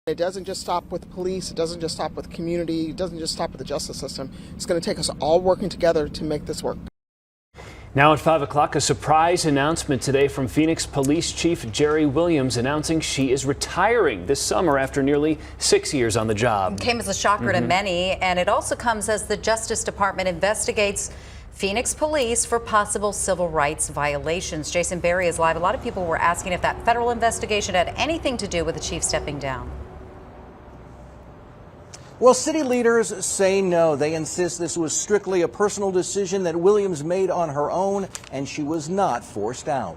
It doesn't just stop with police, it doesn't just stop with community, it doesn't just stop with the justice system. It's going to take us all working together to make this work. Now at 5 o'clock, a surprise announcement today from Phoenix Police Chief Jeri Williams announcing she is retiring this summer after nearly 6 years on the job. It came as a shocker to many, and it also comes as the Justice Department investigates Phoenix police for possible civil rights violations. Jason Berry is live. A lot of people were asking if that federal investigation had anything to do with the chief stepping down. Well, city leaders say no. They insist this was strictly a personal decision that Williams made on her own, and she was not forced out.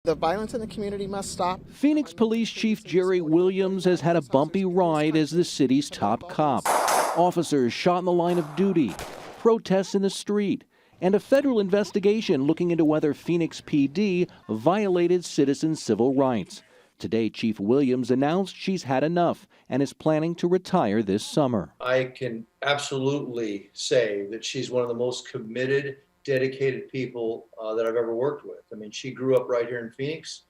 The violence in the community must stop. Phoenix Police Chief Jeri Williams has had a bumpy ride as the city's top cop. Officers shot in the line of duty, protests in the street, and a federal investigation looking into whether Phoenix PD violated citizens' civil rights. Today, Chief Williams announced she's had enough and is planning to retire this summer. I can absolutely say that she's one of the most committed, dedicated people that I've ever worked with. I mean, she grew up right here in Phoenix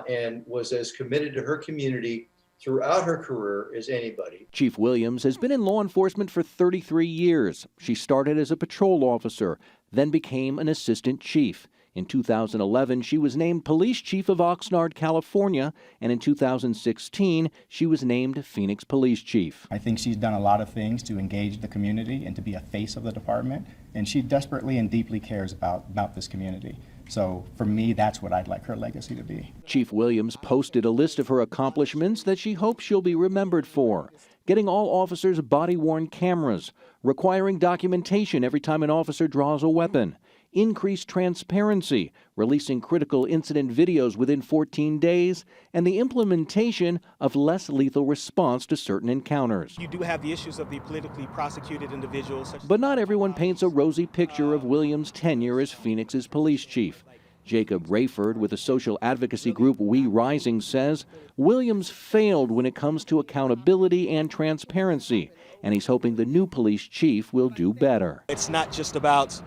and was as committed to her community throughout her career as anybody. Chief Williams has been in law enforcement for 33 years. She started as a patrol officer, then became an assistant chief. In 2011, she was named police chief of Oxnard, California, and in 2016, she was named Phoenix police chief. I think she's done a lot of things to engage the community and to be a face of the department, and she desperately and deeply cares about this community. So for me, that's what I'd like her legacy to be. Chief Williams posted a list of her accomplishments that she hopes she'll be remembered for. Getting all officers body-worn cameras, requiring documentation every time an officer draws a weapon, increased transparency, releasing critical incident videos within 14 days, and the implementation of less lethal response to certain encounters. You do have the issues of the politically prosecuted individuals. But not everyone paints a rosy picture of Williams' tenure as Phoenix's police chief. Jacob Rayford with the social advocacy group We Rising says Williams failed when it comes to accountability and transparency, and he's hoping the new police chief will do better. It's not just about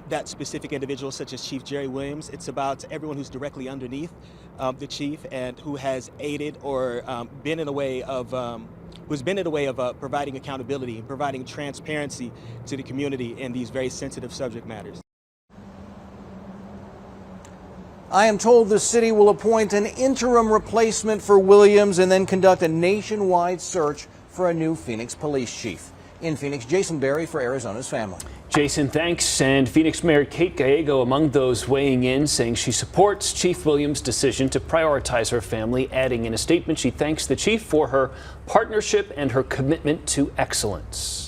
that specific individual such as Chief Jeri Williams. It's about everyone who's directly underneath the chief and who has aided or been in a way of providing accountability and providing transparency to the community in these very sensitive subject matters. I am told the city will appoint an interim replacement for Williams and then conduct a nationwide search for a new Phoenix police chief. In Phoenix, Jason Berry for Arizona's Family. Jason, thanks. And Phoenix Mayor Kate Gallego among those weighing in, saying she supports Chief Williams' decision to prioritize her family, adding in a statement she thanks the chief for her partnership and her commitment to excellence.